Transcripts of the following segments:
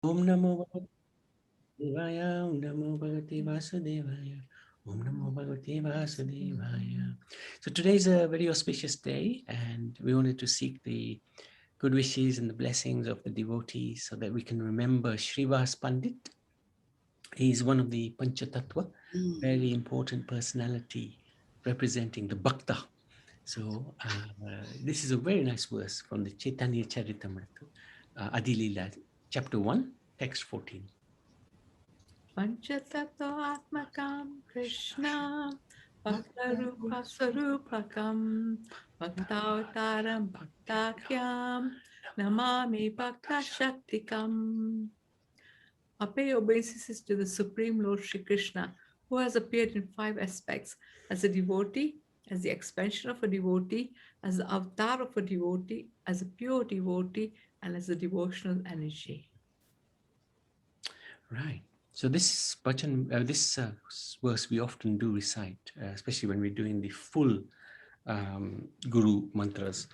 Om Namo Devaya, Om Namo Bhagavate Vasudevaya, Om Namo Bhagavate Vasudevaya. So today is a very auspicious day, and we wanted to seek the good wishes and the blessings of the devotees so that we can remember Srivas Pandit. He is one of the Panchatattva, very important personality representing the Bhakta. So this is a very nice verse from the Chaitanya Charitamrita, Adilila, chapter 1, text 14. Panchatattva atmakam Krishna Bhaktarupa Sarupakam Bhaktavataram Bhaktakyam Namami Bhakta Shaktikam. Our pay obeisances to the Supreme Lord Shri Krishna, who has appeared in 5 aspects: as a devotee, as the expansion of a devotee, as the avatar of a devotee, as a pure devotee, and as a devotional energy. Right. So this bhajan, this verse we often do recite, especially when we're doing the full Guru mantras.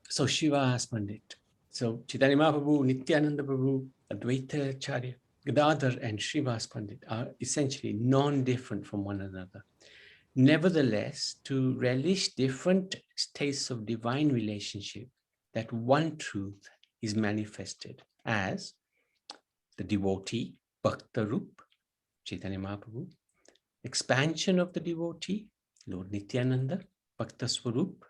So Shiva has Pandit. So Chaitanya Mahaprabhu, Nityananda Prabhu, Advaita Acharya, Gadadhar and Srivas Pandit are essentially non-different from one another. Nevertheless, to relish different states of divine relationship, that one truth is manifested as the devotee, Bhakta Rup, Chaitanya Mahaprabhu, expansion of the devotee, Lord Nityananda, Bhakta Swarup.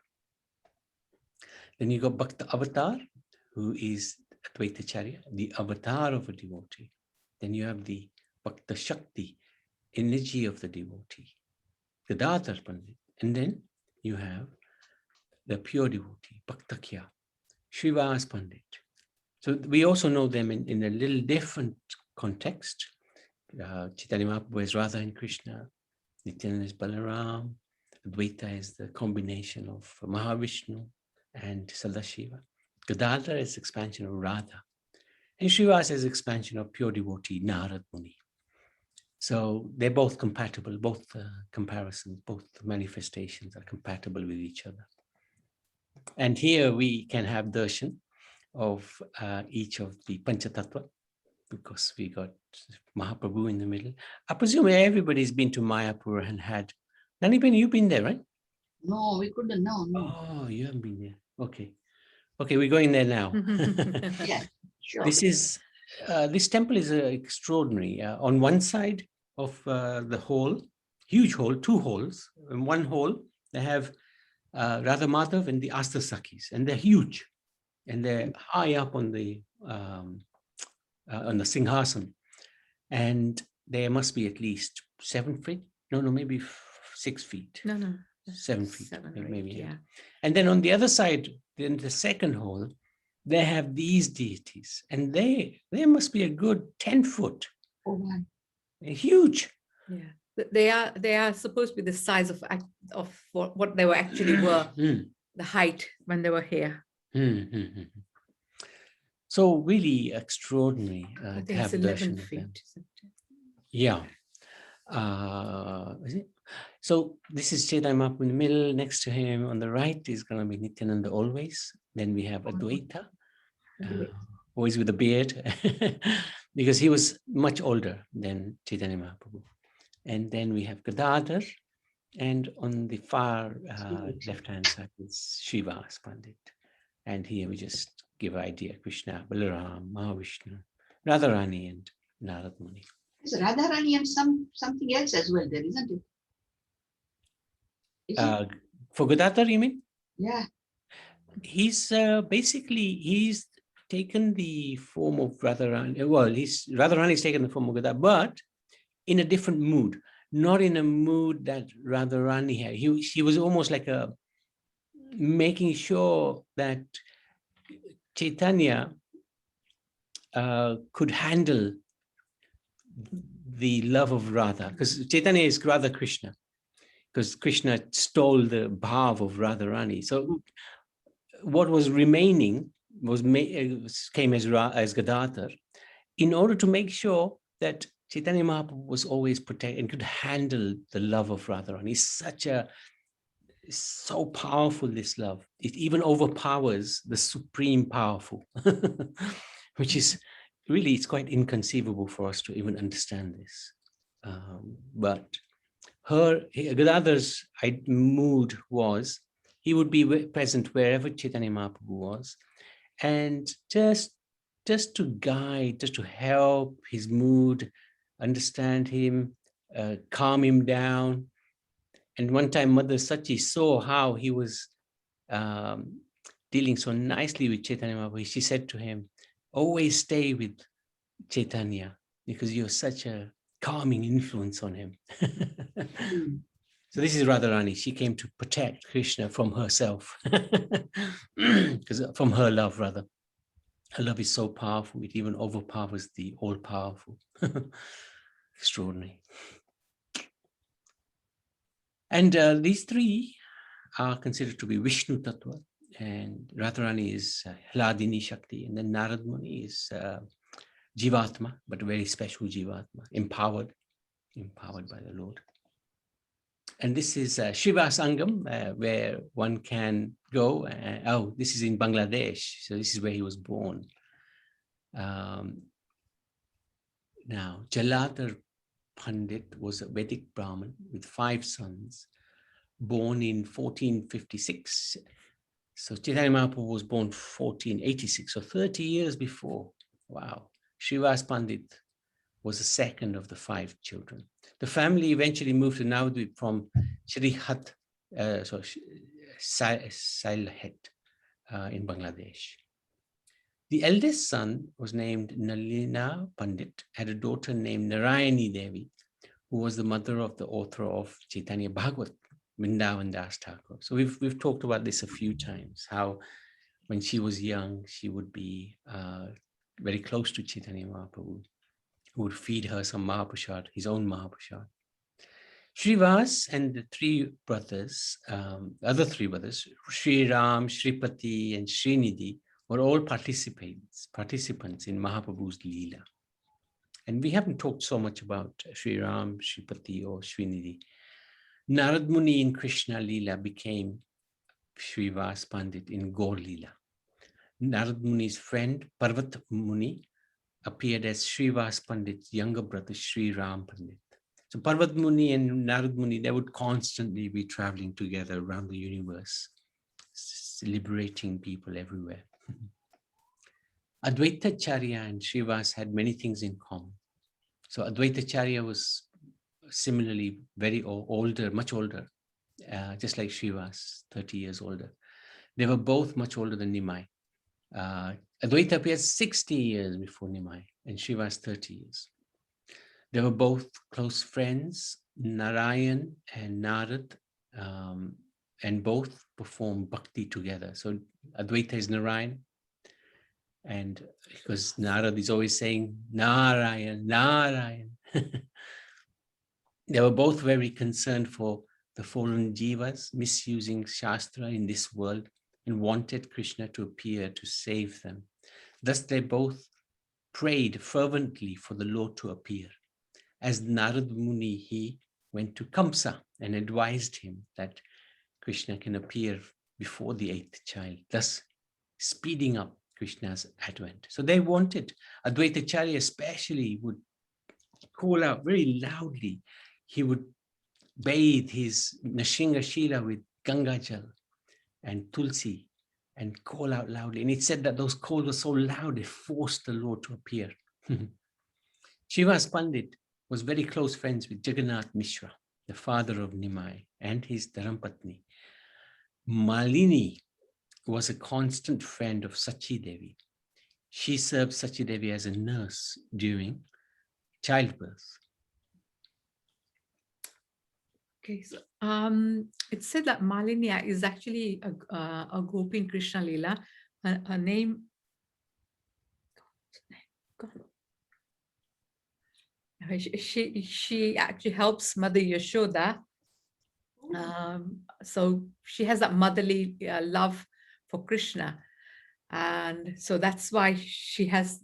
Then you got Bhakta Avatar, who is Advaita Acharya, the avatar of a devotee. Then you have the Bhakta Shakti, energy of the devotee, Gadadhar Pandit. And then you have the pure devotee, Bhaktakya, Srivas Pandit. So we also know them in a little different context. Chaitanya Mahaprabhu is Radha and Krishna, Nityananda is Balaram, Advaita is the combination of Mahavishnu and Sadashiva. Gadadhar is expansion of Radha. And Srivas is expansion of pure devotee, Narada Muni. So they're both compatible, both comparisons, both manifestations are compatible with each other. And here we can have darshan of each of the Panchatattva, because we got Mahaprabhu in the middle. I presume everybody's been to Mayapur and had. Naniben, you've been there, right? No, we couldn't. No. Oh, you haven't been there. Okay. Okay, we're going there now. Yeah, sure. This temple is extraordinary. On one side of the hall, huge hall, 2 halls. In one hall, they have Radha Madhav and the Asta Sakhis, and they're huge, and they're high up on the Singhasan, and there must be at least 7 feet. No, maybe 6 feet. No. 7 feet, 7 maybe. yeah. And then on the other side, in the second hall, they have these deities, and they must be a good 10 foot. Oh, wow. Huge. Yeah, they are supposed to be the size of what they were actually were, the height when they were here. So really extraordinary I to think have it's 11 darshan of them. feet. Yeah. Is it? So this is Chaitanya Mahaprabhu in the middle. Next to him on the right is going to be Nityananda always. Then we have Advaita, always with a beard, because he was much older than Chaitanya Mahaprabhu. And then we have Gadadhar, and on the far left-hand side is Srivas Pandit. And here we just give an idea: Krishna, Balaram, Mahavishnu, Radharani, and Narada Muni. There's Radharani and something else as well there, isn't it? For Gadadhar, you mean? Yeah. He's he's taken the form of Radharani. Well, Radharani's taken the form of Gadadhar, but in a different mood, not in a mood that Radharani had. He was almost like making sure that Chaitanya could handle the love of Radha, because Chaitanya is Radha Krishna, because Krishna stole the bhav of Radharani. So what was remaining came as Gadadhar, in order to make sure that Chaitanya Mahaprabhu was always protected and could handle the love of Radharani. It's so powerful, this love. It even overpowers the supreme powerful, which is really, it's quite inconceivable for us to even understand this. But Gadadhar's mood was, he would be present wherever Chaitanya Mahaprabhu was, and just to guide, just to help his mood, understand him, calm him down. And one time Mother Sachi saw how he was dealing so nicely with Chaitanya Mahaprabhu. She said to him, always stay with Chaitanya, because you're such a calming influence on him. So this is Radharani. She came to protect Krishna from herself, because from her love, rather. Her love is so powerful, it even overpowers the all-powerful. Extraordinary. And these three are considered to be Vishnu Tattva, and Radharani is Hladini Shakti, and then Narad Muni is Jivatma, but a very special Jivatma, empowered by the Lord. And this is Srivas Angam, where one can go. Oh, this is in Bangladesh. So this is where he was born. Now, Jaladhar Pandit was a Vedic Brahmin with 5 sons, born in 1456. So Chaitanya Mahaprabhu was born 1486, so 30 years before. Wow. Srivas Pandit was the second of the 5 children. The family eventually moved to Navadvip from Srihat, Sylhet in Bangladesh. The eldest son was named Nalina Pandit, had a daughter named Narayani Devi, who was the mother of the author of Chaitanya Bhagavat, Vrindavan Das Thakur. So we've talked about this a few times, how when she was young, she would be very close to Chaitanya Mahaprabhu, who would feed her some Mahaprasad, his own Mahaprasad. Srivas and the 3 brothers, other 3 brothers, Sri Ram, Sripati, and Srinidhi, were all participants in Mahaprabhu's Leela. And we haven't talked so much about Sri Ram, Sripati, or Srinidhi. Narad Muni in Krishna Leela became Srivas Pandit in Gaur Leela. Narad Muni's friend, Parvat Muni, appeared as Srivas Pandit's younger brother, Sri Ram Pandit. So Parvat Muni and Narad Muni, they would constantly be traveling together around the universe, liberating people everywhere. Advaita Charya and Srivas had many things in common. So Advaita Charya was similarly very older, much older, just like Srivas, 30 years older. They were both much older than Nimai. Advaita appeared 60 years before Nimai, and Srivas 30 years. They were both close friends, Narayan and Narad, and both perform bhakti together. So Advaita is Narayan, and because Narad is always saying, Narayan, Narayan. They were both very concerned for the fallen jivas, misusing Shastra in this world, and wanted Krishna to appear to save them. Thus they both prayed fervently for the Lord to appear. As Narad Muni, he went to Kamsa and advised him that Krishna can appear before the 8th child, thus speeding up Krishna's advent. So they wanted, Advaita Charya especially would call out very loudly. He would bathe his Nashinga Shila with Ganga Jal and Tulsi and call out loudly. And it said that those calls were so loud, it forced the Lord to appear. Srivas Pandit was very close friends with Jagannath Mishra, the father of Nimai, and his Dharampatni. Malini was a constant friend of Sachi Devi. She served Sachi Devi as a nurse during childbirth. Okay, so it said that Malini is actually a gopi in Krishna Leela. Her name, she actually helps Mother Yashoda. So she has that motherly love for Krishna, and so that's why she has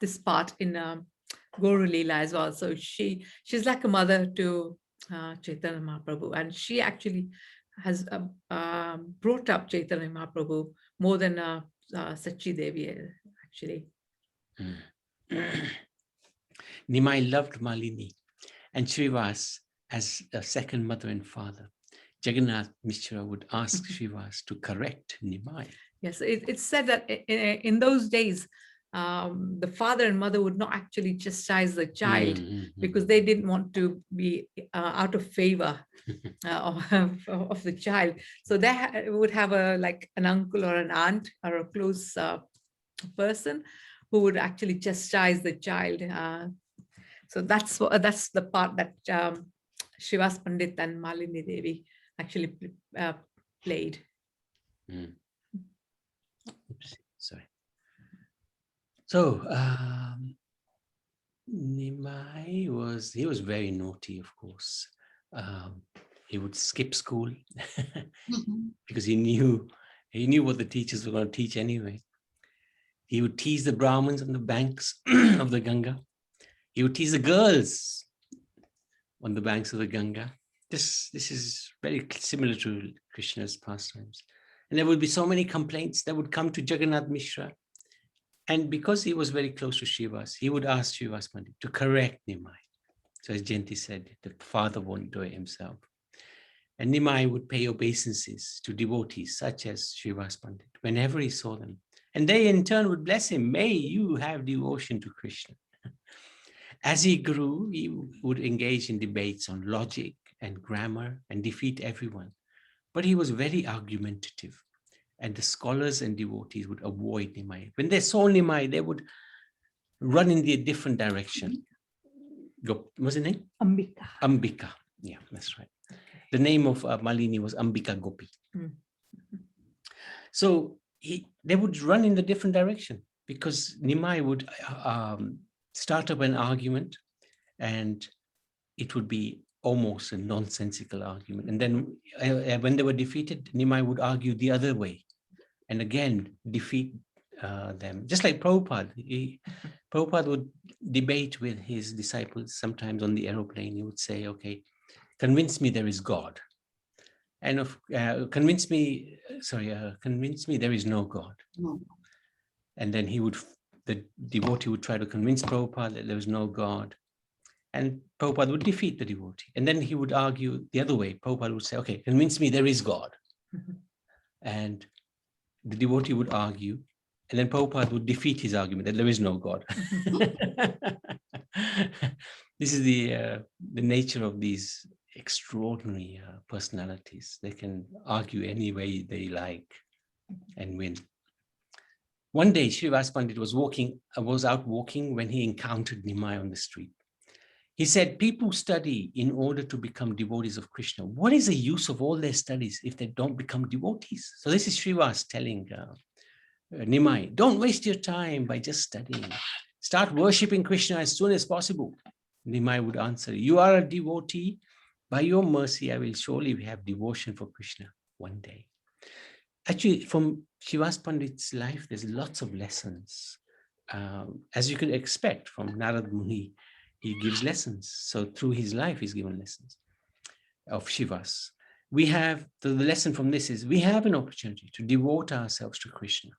this part in Gaur Leela as well. So she's like a mother to Chaitanya Mahaprabhu, and she actually has brought up Chaitanya Mahaprabhu more than Sachi Devi actually. Nimai loved Malini and Srivas as a second mother and father. Jagannath Mishra would ask Srivas to correct Nimai. Yes, it's said that in those days, the father and mother would not actually chastise the child because they didn't want to be out of favor of the child. So they would have an uncle or an aunt or a close person who would actually chastise the child. So that's the part that Srivas Pandit and Malini Devi actually played. Oops, sorry. So Nimai was very naughty, of course. He would skip school because he knew what the teachers were going to teach anyway. He would tease the Brahmins on the banks of the Ganga. He would tease the girls on the banks of the Ganga. This is very similar to Krishna's pastimes. And there would be so many complaints that would come to Jagannath Mishra. And because he was very close to Srivas, he would ask Srivas Pandit to correct Nimai. So as Jayanti said, the father won't do it himself. And Nimai would pay obeisances to devotees such as Srivas Pandit whenever he saw them. And they in turn would bless him. May you have devotion to Krishna. As he grew, he would engage in debates on logic and grammar and defeat everyone. But he was very argumentative. And the scholars and devotees would avoid Nimai. When they saw Nimai, they would run in a different direction. What's the name? Ambika. Ambika. Yeah, that's right. Okay. The name of Malini was Ambika Gopi. So they would run in the different direction because Nimai would start up an argument and it would be almost a nonsensical argument. And then when they were defeated, Nimai would argue the other way and again defeat them. Just like Prabhupada. Prabhupada would debate with his disciples sometimes on the aeroplane. He would say, okay, convince me there is God. And convince me there is no God. No. And then the devotee would try to convince Prabhupada that there was no God. And Prabhupada would defeat the devotee. And then he would argue the other way. Prabhupada would say, okay, convince me there is God. And the devotee would argue. And then Prabhupada would defeat his argument that there is no God. This is the nature of these extraordinary personalities. They can argue any way they like and win. One day, Srivas Pandit was out walking when he encountered Nimai on the street. He said, people study in order to become devotees of Krishna. What is the use of all their studies if they don't become devotees? So this is Srivas telling Nimai, don't waste your time by just studying. Start worshipping Krishna as soon as possible. Nimai would answer, you are a devotee. By your mercy, I will surely have devotion for Krishna one day. Actually, from Srivas Pandit's life, there's lots of lessons. As you could expect from Narada Muni, he gives lessons. So through his life, he's given lessons of Srivas. We have, the lesson from this is, we have an opportunity to devote ourselves to Krishna.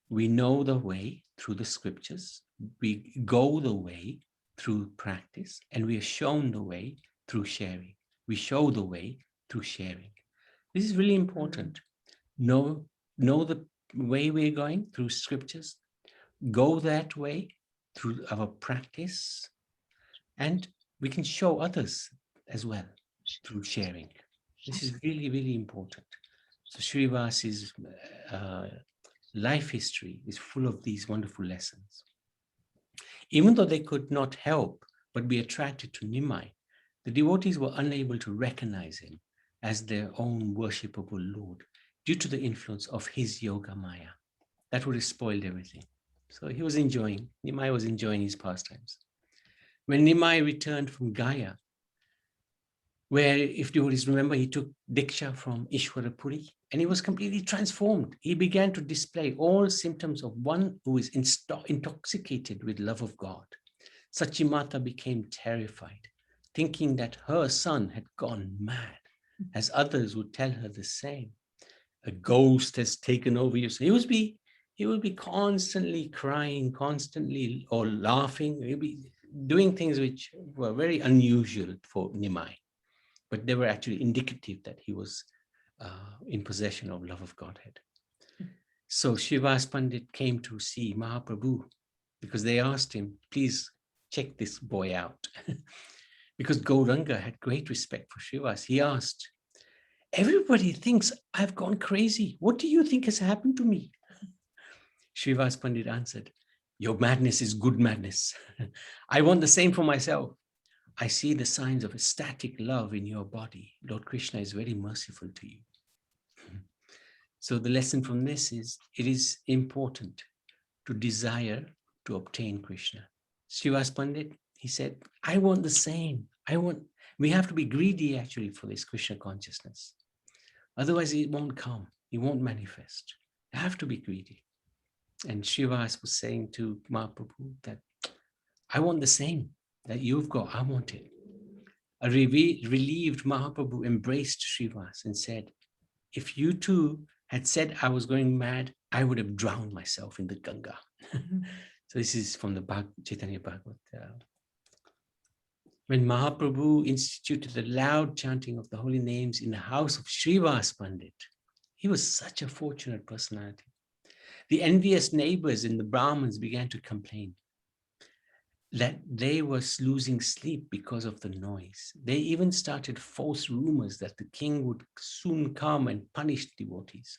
We know the way through the scriptures. We go the way through practice, and we are shown the way through sharing. We show the way through sharing. This is really important. Know the way we're going through scriptures. Go that way through our practice, and we can show others as well through sharing. This is really, really important. So Srivas's life history is full of these wonderful lessons. Even though they could not help but be attracted to Nimai, the devotees were unable to recognize him as their own worshipable Lord due to the influence of his yoga maya. That would have spoiled everything. So Nimai was enjoying his pastimes. When Nimai returned from Gaya, where, if devotees remember, he took Diksha from Ishwarapuri, and he was completely transformed. He began to display all symptoms of one who is intoxicated with love of God. Sachimata became terrified, thinking that her son had gone mad, as others would tell her the same. A ghost has taken over you. So he would be constantly crying, constantly or laughing. He'd be doing things which were very unusual for Nimai, but they were actually indicative that he was in possession of love of Godhead. So Srivas Pandit came to see Mahaprabhu because they asked him, please check this boy out. Because Gauranga had great respect for Srivas. He asked, everybody thinks I've gone crazy. What do you think has happened to me? Srivas Pandit answered, your madness is good madness. I want the same for myself. I see the signs of ecstatic love in your body. Lord Krishna is very merciful to you. So the lesson from this is, it is important to desire to obtain Krishna. Srivas Pandit, he said, I want the same. We have to be greedy actually for this Krishna consciousness. Otherwise it won't come. It won't manifest. You have to be greedy. And Srivas was saying to Mahaprabhu that I want the same that you've got. I want it. A relieved Mahaprabhu embraced Srivas and said, if you too had said I was going mad, I would have drowned myself in the Ganga. So this is from the Chaitanya Bhagavat. When Mahaprabhu instituted the loud chanting of the holy names in the house of Srivas Pandit, he was such a fortunate personality. The envious neighbors and the Brahmins began to complain that they were losing sleep because of the noise. They even started false rumors that the king would soon come and punish devotees.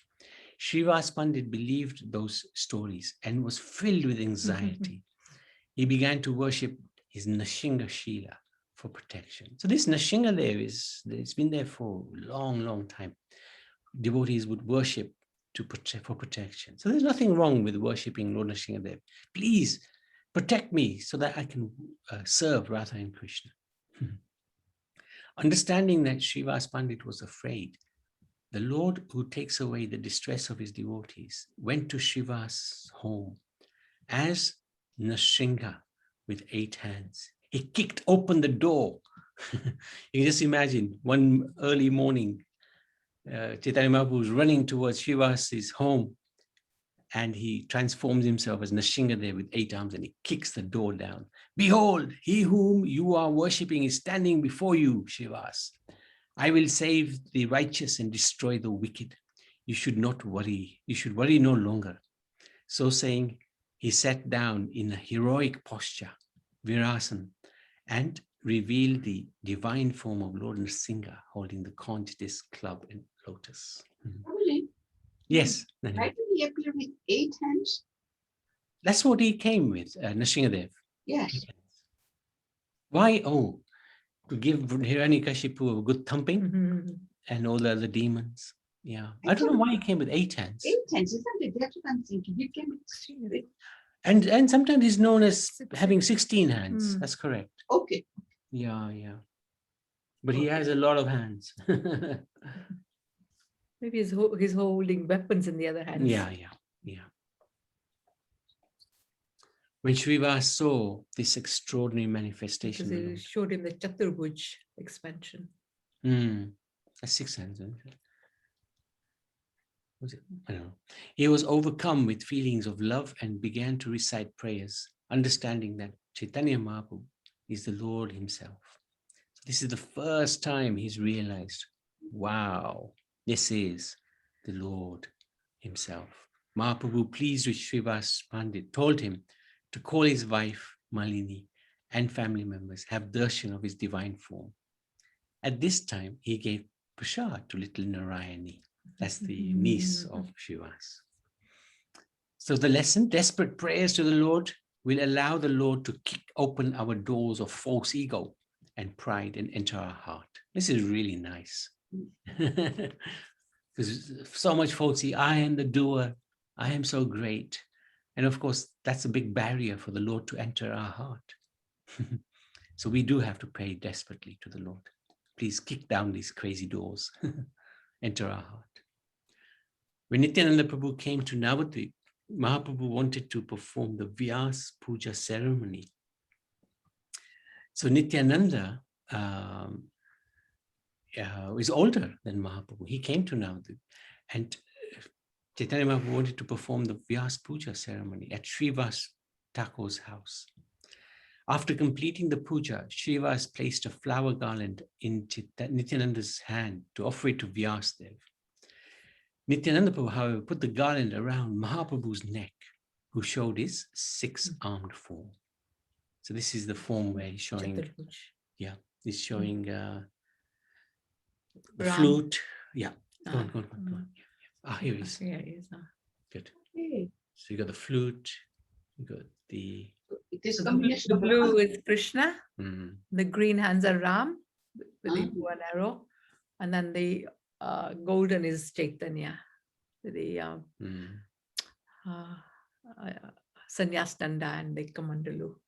Srivas Pandit believed those stories and was filled with anxiety. He began to worship his Nashinga Shila for protection. So this Nashinga there it's been there for a long, long time. Devotees would worship for protection. So there's nothing wrong with worshipping Lord Nashingadev. Please protect me so that I can serve Radha and Krishna. Understanding that Srivas Pandit was afraid, the Lord who takes away the distress of his devotees went to Srivas' home as Nashinga with 8 hands. He kicked open the door. You can just imagine one early morning, Chaitanya Mahaprabhu was running towards Srivas' home, and he transforms himself as Nashinga there with 8 arms, and he kicks the door down. Behold, he whom you are worshipping is standing before you, Srivas. I will save the righteous and destroy the wicked. You should not worry. You should worry no longer. So saying, he sat down in a heroic posture, Virasan, and revealed the divine form of Lord Nrsimha holding the conch disc, club, and lotus. Really? Yes. Why did he appear with 8 hands? That's what he came with, Nrsimhadev. Yes. Why? Oh, to give Hiranyakashipu a good thumping and all the other demons. Yeah. I don't know why he came with 8 hands. 8 hands, isn't it? That's what I'm thinking. He came with And sometimes he's known as having 16 hands. That's correct. okay. Yeah, yeah. But he has a lot of hands. Maybe he's holding weapons in the other hands. Yeah. When Srivas saw this extraordinary manifestation, Because he showed him the Chaturbhuj expansion. That's 6 hands, isn't it? Was it? I don't know. He was overcome with feelings of love and began to recite prayers, understanding that Chaitanya Mahaprabhu is the Lord himself. This is the first time he's realized, wow, this is the Lord himself. Mahaprabhu, pleased with Srivas Pandit, told him to call his wife Malini and family members, have darshan of his divine form. At this time, he gave prasad to little Narayani. That's the niece of Srivas. So the lesson, desperate prayers to the Lord will allow the Lord to kick open our doors of false ego and pride and enter our heart. This is really nice. Because so much falsity, I am the doer, I am so great. And of course, that's a big barrier for the Lord to enter our heart. So we do have to pray desperately to the Lord. Please kick down these crazy doors, enter our heart. When Nityananda Prabhu came to Navadvip, Mahaprabhu wanted to perform the Vyas Puja ceremony. So Nityananda is older than Mahaprabhu. He came to Navadvip, and Chaitanya Mahaprabhu wanted to perform the Vyas Puja ceremony at Srivas Thakur's house. After completing the puja, Srivas placed a flower garland in Nityananda's hand to offer it to Vyasdev. Nityananda Prabhu, however, put the garland around Mahaprabhu's neck, who showed his six-armed form. So this is the form where he's showing, he's showing the flute. Yeah, go on. Here he is. Here he is. Good. So you got the flute, you got the... The blue is Krishna, the green hands are Ram, with the bow and arrow, and then the golden is Chaitanya, the Sannyas Danda and the Kamandalu.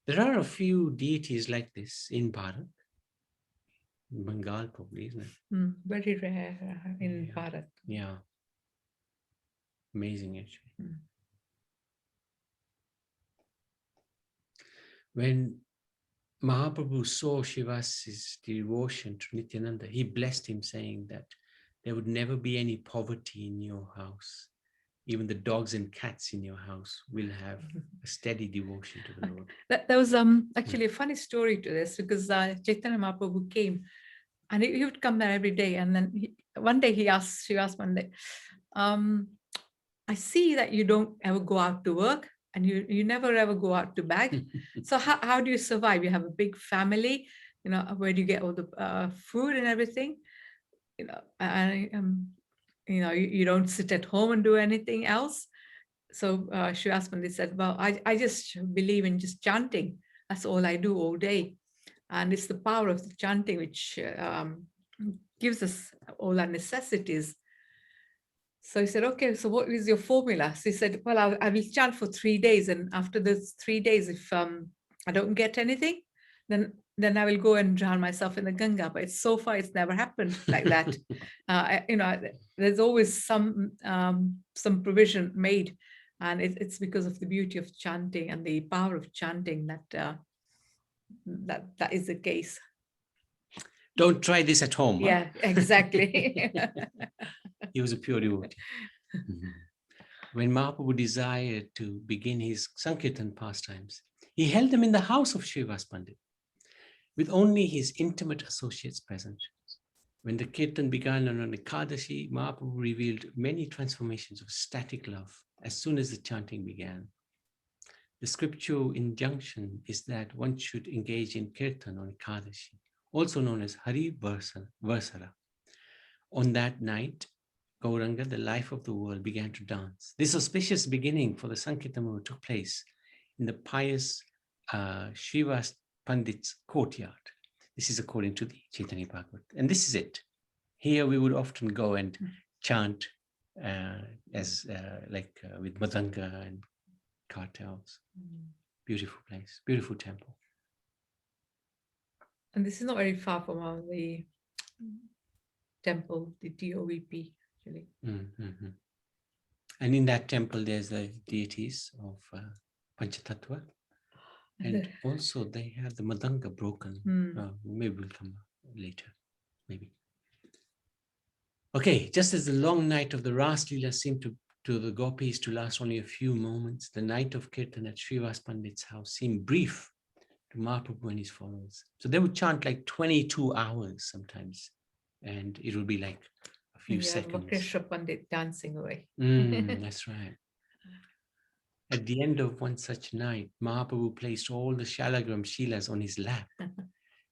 There are a few deities like this in Bharat. In Bengal, probably, isn't it? Very rare in Bharat. Yeah. Amazing, actually. When Mahaprabhu saw Srivas's devotion to Nityananda, he blessed him, saying that there would never be any poverty in your house. Even the dogs and cats in your house will have a steady devotion to the Lord. There was actually a funny story to this, because Chaitanya Mahaprabhu came, and he would come there every day. And then one day he asked one day, I see that you don't ever go out to work, and you never ever go out to beg. So how do you survive? You have a big family, where do you get all the food and everything? And you don't sit at home and do anything else. So Srivas Pandit said, well, I just believe in just chanting. That's all I do all day. And it's the power of the chanting which gives us all our necessities. So he said, okay, so what is your formula? So he said, well, I will chant for 3 days. And after those 3 days, if I don't get anything, then I will go and drown myself in the Ganga. But so far, it's never happened like that. There's always some provision made. And it's because of the beauty of chanting and the power of chanting that that is the case. Don't try this at home. Yeah, exactly. He was a pure devotee. When Mahaprabhu desired to begin his Sankirtan pastimes, he held them in the house of Srivas Pandit, with only his intimate associates present. When the Kirtan began on Ekadashi, Mahaprabhu revealed many transformations of static love as soon as the chanting began. The scriptural injunction is that one should engage in Kirtan on Ekadashi, also known as Hari Varsara. On that night, Gauranga, the life of the world, began to dance. This auspicious beginning for the Sankirtan took place in the pious Srivas Pandit's courtyard. This is according to the Chaitanya Bhagavat. And this is it. Here we would often go and chant with madanga and cartels. Beautiful place, beautiful temple. And this is not very far from the temple, the TOVP, actually. And in that temple, there's the deities of Panchatattva. And also they have the madanga broken. Maybe we'll come later, maybe. Okay, just as the long night of the Ras Leela seemed to the gopis to last only a few moments, the night of Kirtan at Srivas Pandit's house seemed brief to Mahaprabhu and his followers. So they would chant like 22 hours sometimes, and it would be like a few seconds. Krishna Pandit dancing away. That's right. At the end of one such night, Mahaprabhu placed all the Shalagram Shilas on his lap,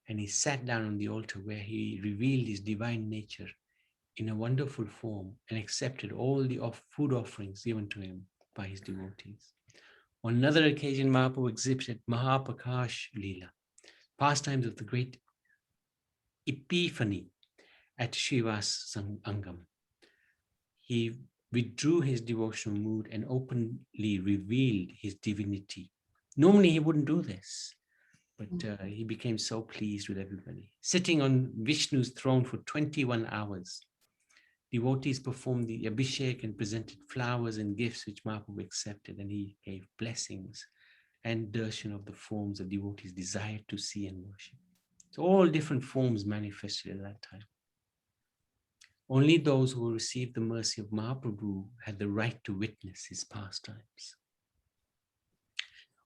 and he sat down on the altar where he revealed his divine nature in a wonderful form and accepted all the food offerings given to him by his devotees. On another occasion, Mahaprabhu exhibited Mahaprakash Leela, pastimes of the great Epiphany at Srivas Angam. He withdrew his devotional mood and openly revealed his divinity. Normally he wouldn't do this, but he became so pleased with everybody. Sitting on Vishnu's throne for 21 hours, devotees performed the Abhishek and presented flowers and gifts which Mahaprabhu accepted, and he gave blessings and darshan of the forms that devotees desired to see and worship. So all different forms manifested at that time. Only those who received the mercy of Mahaprabhu had the right to witness his pastimes.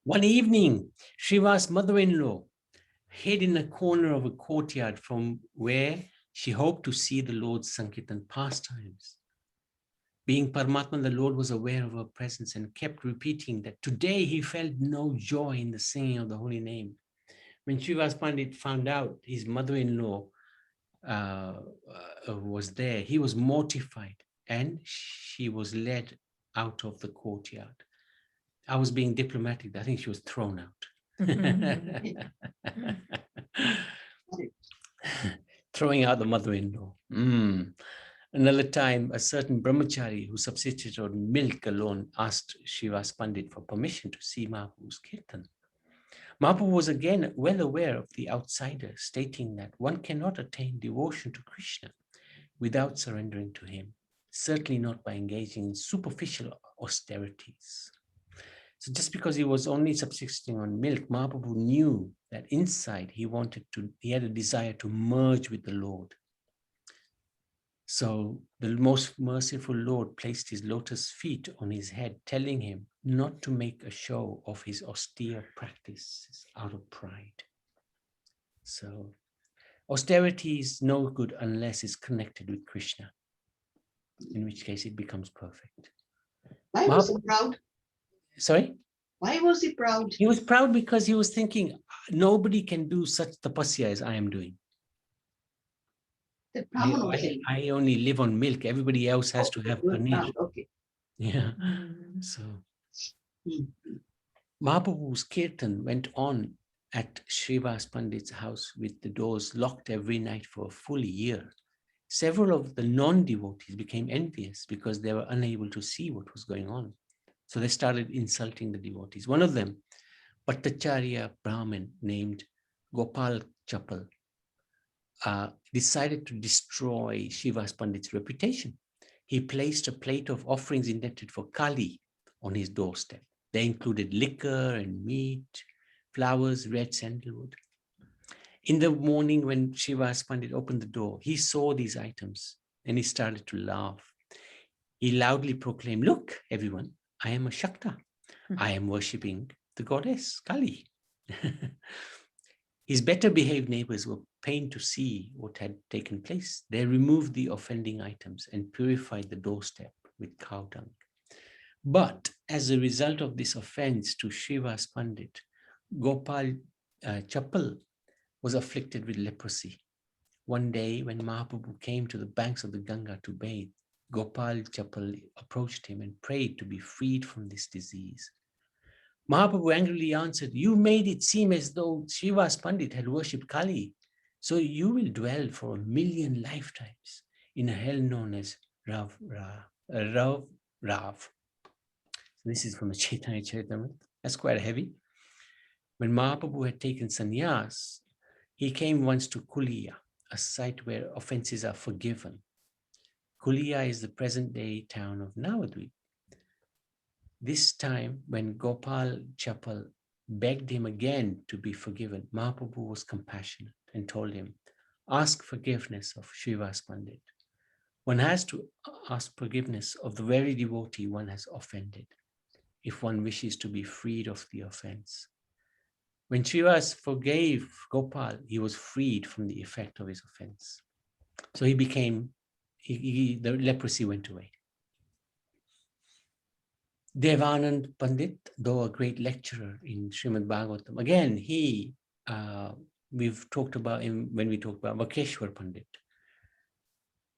One evening, Srivas' mother-in-law hid in a corner of a courtyard from where she hoped to see the Lord's Sankirtan pastimes. Being Paramatma, the Lord was aware of her presence and kept repeating that today he felt no joy in the singing of the holy name. When Srivas Pandit found out his mother-in-law was there, he was mortified and she was led out of the courtyard. I was being diplomatic. I think she was thrown out. Throwing out the mother-in-law. Another time, a certain brahmachari who subsisted on milk alone asked Srivas Pandit for permission to see Mahaprabhu's kirtan. Mahaprabhu was again well aware of the outsider, stating that one cannot attain devotion to Krishna without surrendering to him, certainly not by engaging in superficial austerities. So just because he was only subsisting on milk, Mahaprabhu knew that inside he had a desire to merge with the Lord. So the most merciful Lord placed his lotus feet on his head, telling him not to make a show of his austere practices out of pride. So austerity is no good unless it's connected with Krishna, in which case it becomes perfect. Why was he proud? Sorry? Why was he proud? He was proud because he was thinking, nobody can do such tapasya as I am doing. I only live on milk. Everybody else has to have paneer. Okay. Yeah. So Mahaprabhu's kirtan went on at Srivas Pandit's house with the doors locked every night for a full year. Several of the non-devotees became envious because they were unable to see what was going on. So they started insulting the devotees. One of them, Bhattacharya Brahmin named Gopal Chapal, decided to destroy Srivas Pandit's reputation. He placed a plate of offerings intended for Kali on his doorstep. They included liquor and meat, flowers, red sandalwood. In the morning when Srivas Pandit opened the door, he saw these items and he started to laugh. He loudly proclaimed, "Look, everyone, I am a Shakta. I am worshipping the goddess Kali." His better behaved neighbors were pained to see what had taken place. They removed the offending items and purified the doorstep with cow dung. But as a result of this offense to Srivas Pandit, Gopal Chapal was afflicted with leprosy. One day when Mahaprabhu came to the banks of the Ganga to bathe, Gopal Chapal approached him and prayed to be freed from this disease. Mahaprabhu angrily answered, "You made it seem as though Srivas Pandit had worshipped Kali, so you will dwell for 1,000,000 lifetimes in a hell known as Rav. This is from the Chaitanya Charitamrita. That's quite heavy. When Mahaprabhu had taken sannyas, he came once to Kuliya, a site where offenses are forgiven. Kuliya is the present-day town of Navadvip. This time, when Gopal Chapal begged him again to be forgiven, Mahaprabhu was compassionate and told him, "Ask forgiveness of Srivas Pandit. One has to ask forgiveness of the very devotee one has offended, if one wishes to be freed of the offense." When Srivas forgave Gopal, he was freed from the effect of his offense. So the leprosy went away. Devanand Pandit, though a great lecturer in Srimad Bhagavatam, again, we've talked about him when we talked about Vakeshwar Pandit.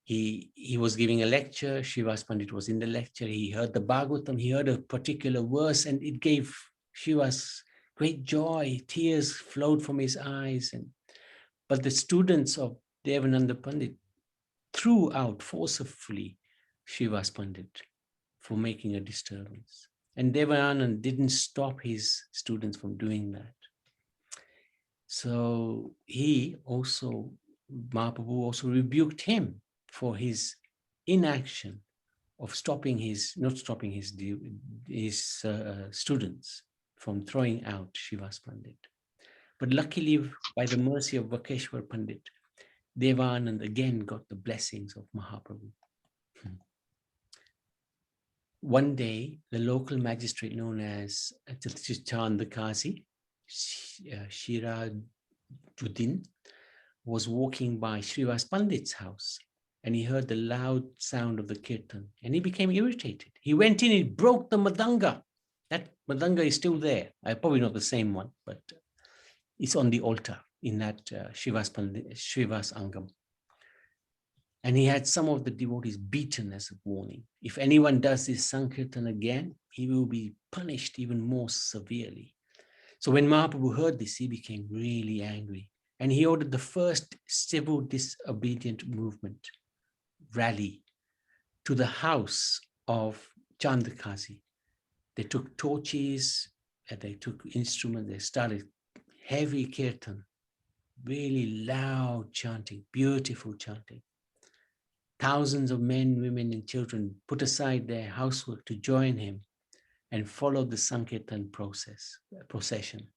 He was giving a lecture. Srivas Pandit was in the lecture. He heard the Bhagavatam. He heard a particular verse, and it gave Srivas great joy. Tears flowed from his eyes. But the students of Devananda Pandit threw out forcefully Srivas Pandit for making a disturbance. And Devanand didn't stop his students from doing that. So Mahaprabhu also rebuked him for his inaction of not stopping his students from throwing out Srivas Pandit. But luckily, by the mercy of Vakeshwar Pandit, Devanand again got the blessings of Mahaprabhu. One day, the local magistrate known as Chandakasi, Shirajuddin, was walking by Srivas Pandit's house, and he heard the loud sound of the kirtan, and he became irritated. He went in, he broke the madanga. That madanga is still there. Probably not the same one, but it's on the altar in that Srivas Angam. And he had some of the devotees beaten as a warning. If anyone does this Sankirtan again, he will be punished even more severely. So when Mahaprabhu heard this, he became really angry. And he ordered the first civil disobedient movement rally to the house of Chandakasi. They took torches, and they took instruments, they started heavy kirtan, really loud chanting, beautiful chanting. Thousands of men, women, and children put aside their housework to join him and follow the Sankirtan procession.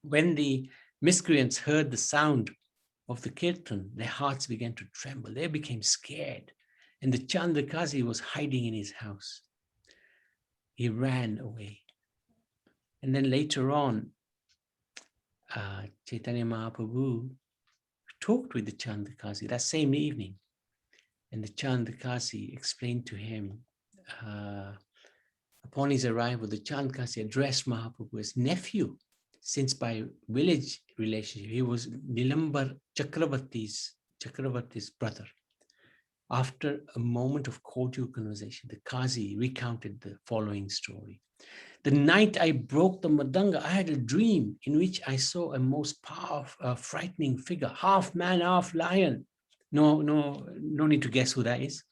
When the miscreants heard the sound of the kirtan, their hearts began to tremble. They became scared. And the Chandakasi was hiding in his house. He ran away. And then later on, Chaitanya Mahaprabhu talked with the Chandakasi that same evening. And the Chandakasi explained to him, upon his arrival, the Chandakasi addressed Mahaprabhu as nephew, since by village relationship, he was Nilambar Chakravarti's brother. After a moment of cordial conversation, the Kazi recounted the following story. The night I broke the madanga, I had a dream in which I saw a most powerful, frightening figure, half man, half lion. No need to guess who that is.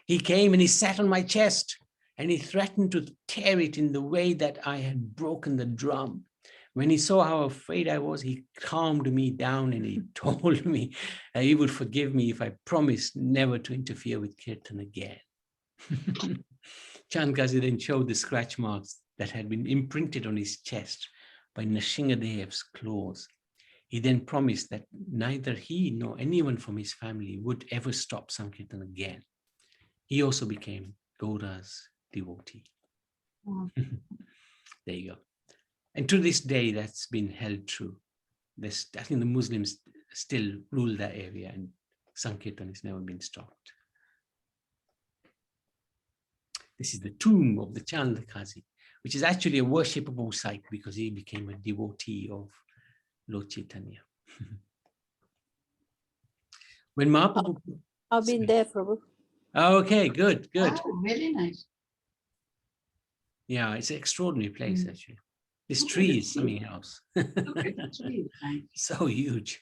He came and he sat on my chest and he threatened to tear it in the way that I had broken the drum. When he saw how afraid I was, he calmed me down and he told me that he would forgive me if I promised never to interfere with kirtan again. Chandakasi then showed the scratch marks that had been imprinted on his chest by Nrsingadev's claws. He then promised that neither he nor anyone from his family would ever stop Sankirtan again. He also became Gaura's devotee. Wow. There you go. And to this day, that's been held true. I think the Muslims still rule that area and Sankirtan has never been stopped. This is the tomb of the Chandakasi, which is actually a worshipable site because he became a devotee of Lord Chaitanya. When Mahaprabhu... I've been there, Prabhu. Okay, good. Wow, very nice. Yeah, it's an extraordinary place, actually. This tree is something else. Okay, that's really nice. So huge.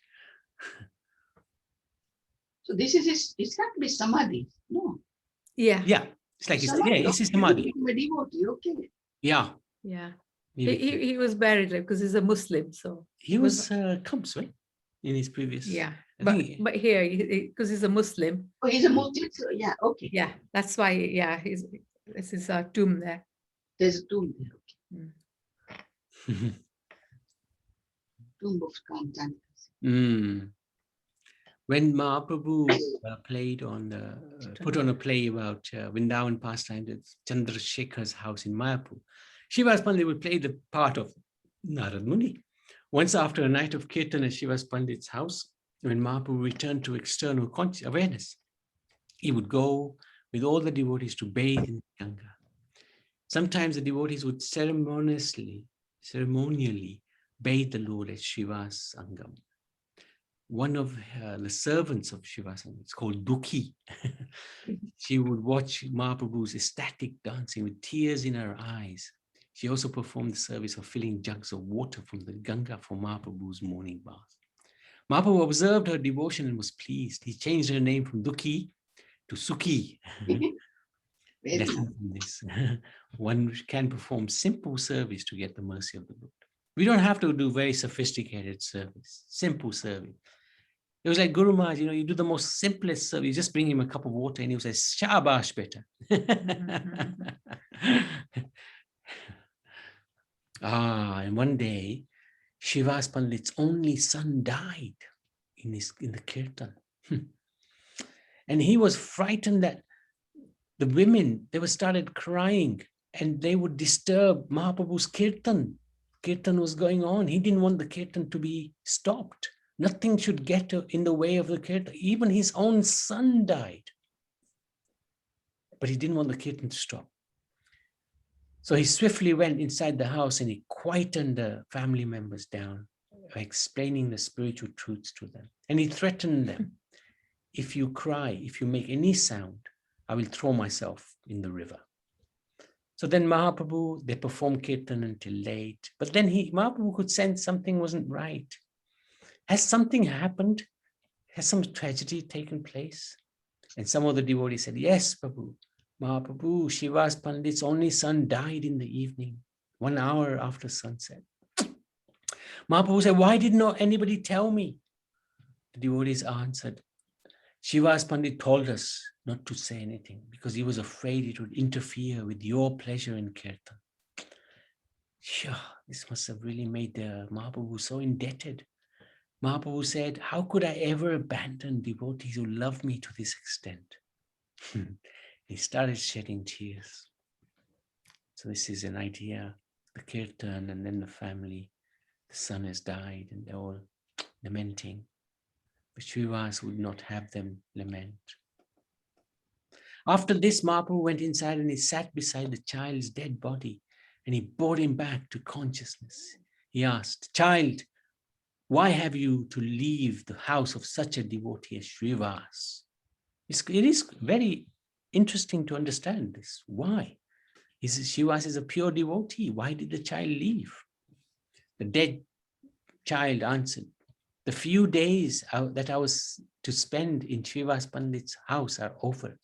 So this is it's got to be Samadhi. No. Yeah. Yeah, it's like, Samadhi, this is okay, Samadhi. you became a devotee, okay. Yeah. Yeah. He He was buried there because he's a Muslim. So was Kamps, right? In his previous... yeah. I But think but here, because he's a Muslim, Oh, he's a Muslim, so yeah, okay. yeah, that's why, yeah, this is a tomb there. There's a tomb there. Okay. Tomb of Chandakasi. When Mahaprabhu put on a play about Vrindavan pastime at Chandrasekhar's house in Mayapur, Srivas Pandit would play the part of Narada Muni. Once after a night of kirtan at Srivas Pandit's house, when Mahaprabhu returned to external awareness, he would go with all the devotees to bathe in Ganga. Sometimes the devotees would ceremonially bathe the Lord at Srivas Angam. One of the servants of Srivas Angam, it's called Dukhi. She would watch Mahaprabhu's ecstatic dancing with tears in her eyes. She also performed the service of filling jugs of water from the Ganga for Mahaprabhu's morning bath. Mahaprabhu observed her devotion and was pleased. He changed her name from Dukhi to Sukhi. Lesson from this. One can perform simple service to get the mercy of the Lord. We don't have to do very sophisticated service, simple service. It was like Guru Maharaj, you do the most simplest service. You just bring him a cup of water and he'll say, Shabash, beta. And one day, Srivas Pandit's only son died in the kirtan. And he was frightened that the women, they were started crying and they would disturb Mahaprabhu's kirtan. Kirtan was going on. He didn't want the kirtan to be stopped. Nothing should get in the way of the kirtan. Even his own son died. But he didn't want the kirtan to stop. So he swiftly went inside the house and he quietened the family members down, explaining the spiritual truths to them. And he threatened them, if you cry, if you make any sound, I will throw myself in the river. So then Mahaprabhu, they performed kirtan until late. But then Mahaprabhu could sense something wasn't right. Has something happened? Has some tragedy taken place? And some of the devotees said, yes, Prabhu. Mahaprabhu, Srivas Pandit's only son died in the evening, 1 hour after sunset. Mahaprabhu said, why did not anybody tell me? The devotees answered, Srivas Pandit told us not to say anything because he was afraid it would interfere with your pleasure in kirtan. Sure, this must have really made Mahaprabhu so indebted. Mahaprabhu said, how could I ever abandon devotees who love me to this extent? He started shedding tears. So this is an idea, the kirtan and then the family, the son has died and they're all lamenting. But Srivas would not have them lament. After this, Mahaprabhu went inside and he sat beside the child's dead body and he brought him back to consciousness. He asked, child, why have you to leave the house of such a devotee as Srivas? It is very interesting to understand this. Why? Srivas is a pure devotee. Why did the child leave? The dead child answered, the few days that I was to spend in Srivas Pandit's house are over.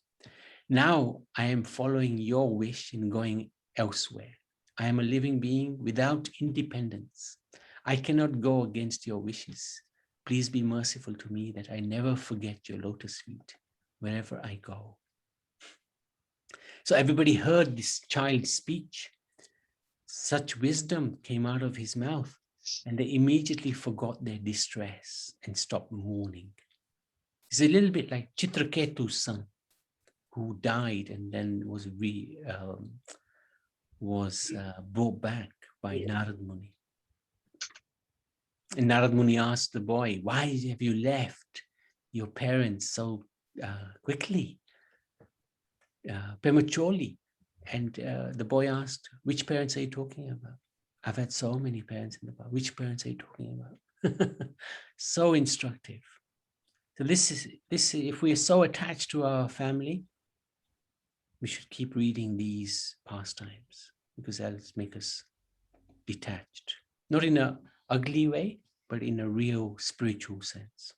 Now I am following your wish in going elsewhere. I am a living being without independence. I cannot go against your wishes. Please be merciful to me that I never forget your lotus feet wherever I go. So everybody heard this child's speech. Such wisdom came out of his mouth, and they immediately forgot their distress and stopped mourning. It's a little bit like Chitraketu's son, who died and then was brought back by Narada Muni. And Narada Muni asked the boy, why have you left your parents so quickly, prematurely? And the boy asked, which parents are you talking about? I've had so many parents in the past. Which parents are you talking about? So instructive. So this is, if we are so attached to our family, we should keep reading these pastimes because that'll make us detached. Not in an ugly way, but in a real spiritual sense.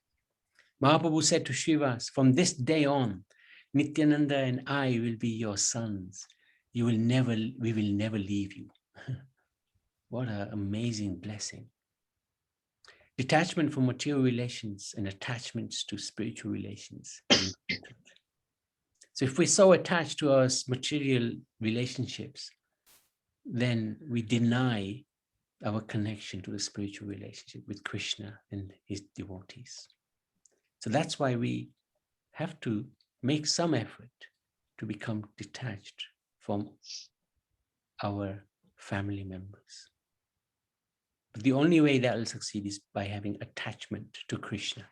Mahaprabhu said to Srivas, from this day on, Nityananda and I will be your sons. We will never leave you. What an amazing blessing. Detachment from material relations and attachments to spiritual relations is important. So if we're so attached to our material relationships, then we deny our connection to the spiritual relationship with Krishna and his devotees. So that's why we have to make some effort to become detached from our family members. But the only way that will succeed is by having attachment to Krishna.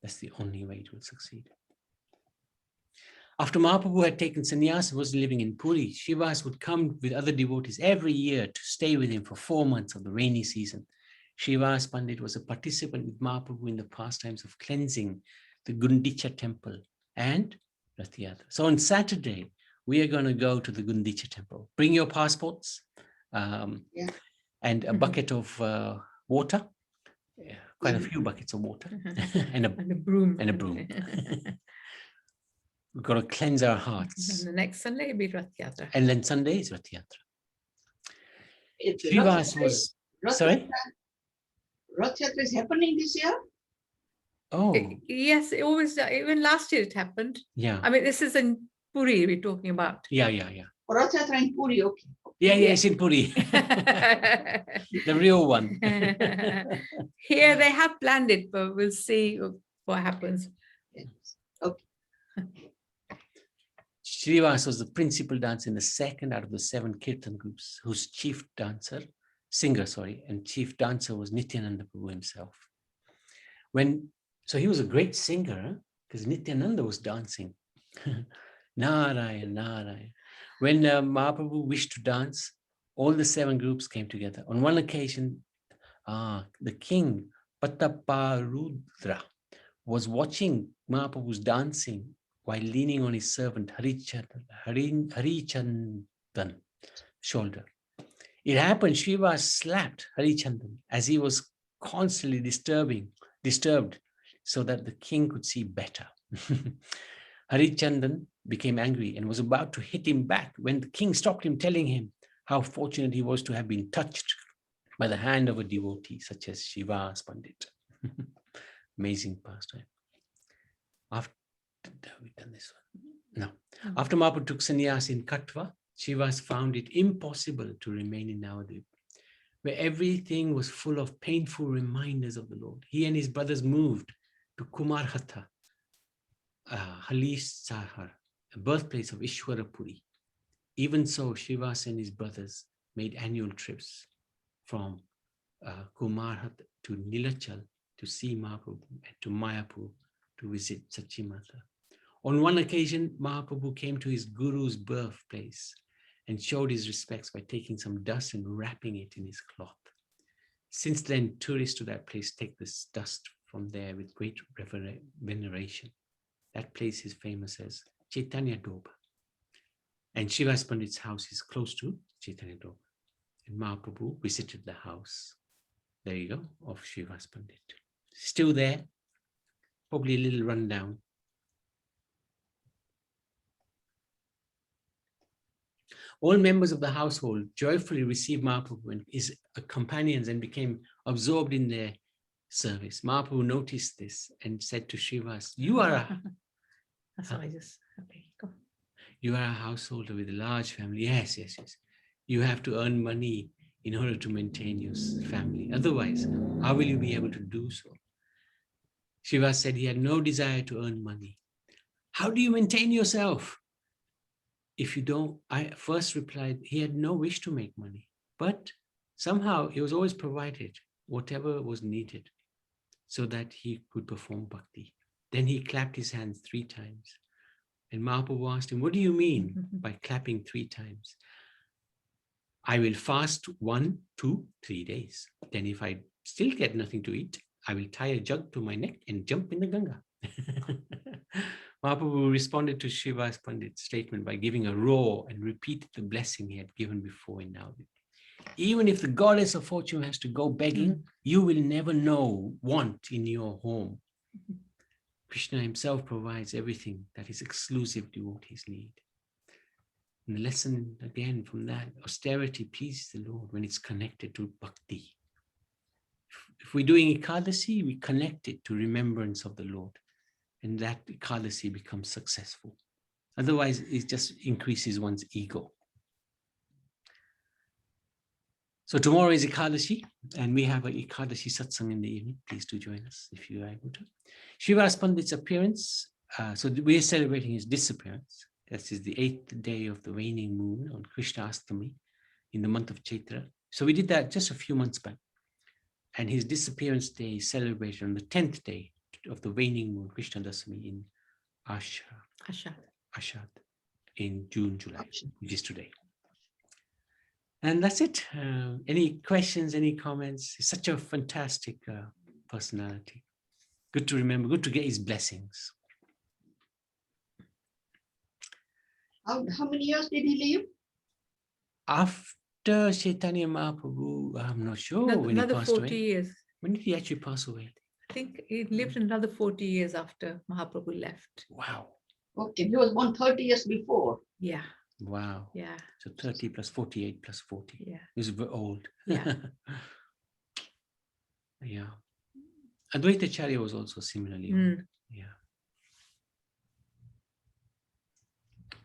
That's the only way it will succeed. After Mahaprabhu had taken sannyas and was living in Puri, Srivas would come with other devotees every year to stay with him for 4 months of the rainy season. Srivas Pandit was a participant with Mahaprabhu in the pastimes of cleansing the Gundicha temple and Rath Yatra. So on Saturday, we are going to go to the Gundicha temple. Bring your passports and a bucket of water, quite a few buckets of water, and a broom. We've got to cleanse our hearts. And the next Sunday will be Rath Yatra. And then Sunday is Rath Yatra. Srivas was, sorry? Rath Yatra is happening this year? Oh. Yes, it always, even last year it happened. Yeah. I mean, this is in Puri we're talking about. Yeah. Rath Yatra in Puri, okay. Yeah, it's in Puri. The real one. Here they have planned it, but we'll see what happens. Yes. Okay. Srivas was the principal dancer in the second out of the 7 kirtan groups, whose chief singer, and chief dancer was Nityananda Prabhu himself. So he was a great singer because Nityananda was dancing. Narayana, Narayana. When Mahaprabhu wished to dance, all the 7 groups came together. On one occasion, the king, Pataparudra, was watching Mahaprabhu's dancing while leaning on his servant Harichandan's shoulder. It happened, Srivas slapped Harichandan as he was constantly disturbed so that the king could see better. Harichandan became angry and was about to hit him back when the king stopped him, telling him how fortunate he was to have been touched by the hand of a devotee such as Srivas Pandit. Amazing pastime. Have we done this one? No. After Mahaprabhu took sannyas in Katwa, Srivas found it impossible to remain in Navadvip, where everything was full of painful reminders of the Lord. He and his brothers moved to Kumarhatha, Halis Sahar, a birthplace of Ishwarapuri. Even so, Srivas and his brothers made annual trips from Kumarhat to Nilachal to see Mahaprabhu and to Mayapur to visit Sachimata. On one occasion, Mahaprabhu came to his guru's birthplace and showed his respects by taking some dust and wrapping it in his cloth. Since then, tourists to that place take this dust from there with great veneration. That place is famous as Chaitanya Doba. And Srivas Pandit's house is close to Chaitanya Doba. And Mahaprabhu visited the house, there you go, of Srivas Pandit. Still there, probably a little rundown. All members of the household joyfully received Mahaprabhu and his companions and became absorbed in their service. Mahaprabhu noticed this and said to Srivas, you are a householder with a large family. Yes. You have to earn money in order to maintain your family. Otherwise, how will you be able to do so? Srivas said he had no desire to earn money. How do you maintain yourself? If you don't, I first replied, he had no wish to make money, but somehow he was always provided whatever was needed so that he could perform bhakti. Then he clapped his hands 3 times. And Mahaprabhu asked him, what do you mean by clapping 3 times? I will fast 1, 2, 3 days. Then if I still get nothing to eat, I will tie a jug to my neck and jump in the Ganga. Mahaprabhu responded to Srivas Pandit's statement by giving a roar and repeated the blessing he had given before in Navadvip. Even if the goddess of fortune has to go begging, you will never know want in your home. Krishna himself provides everything that his exclusive devotees need. And the lesson again from that, austerity pleases the Lord when it's connected to bhakti. If we're doing Ekadasi, we connect it to remembrance of the Lord. And that Ekadasi becomes successful. Otherwise, it just increases one's ego. So tomorrow is Ekadashi, and we have an Ekadashi satsang in the evening. Please do join us if you are able to. Srivas Pandit's appearance, so we are celebrating his disappearance. This is the 8th day of the waning moon on Krishna Ashtami in the month of Chaitra. So we did that just a few months back. And his disappearance day is celebrated on the 10th day of the waning moon, Krishna Dasami, in Ashad in June, July, which is today. And that's it. Any questions, any comments? He's such a fantastic personality. Good to remember, good to get his blessings. How many years did he live? After Chaitanya Mahaprabhu, I'm not sure when he passed 40 away. years. When did he actually pass away? I think he lived another 40 years after Mahaprabhu left. Wow. Okay, he was born 30 years before. Yeah. Wow. Yeah. So 30 plus 48 plus 40. Yeah. He was very old. Yeah. Yeah. Advaita Charya was also similarly old. Yeah.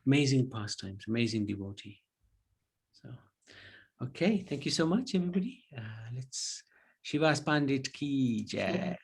Amazing pastimes, amazing devotee. So, okay, thank you so much, everybody. Let's Srivas Pandit ki jai.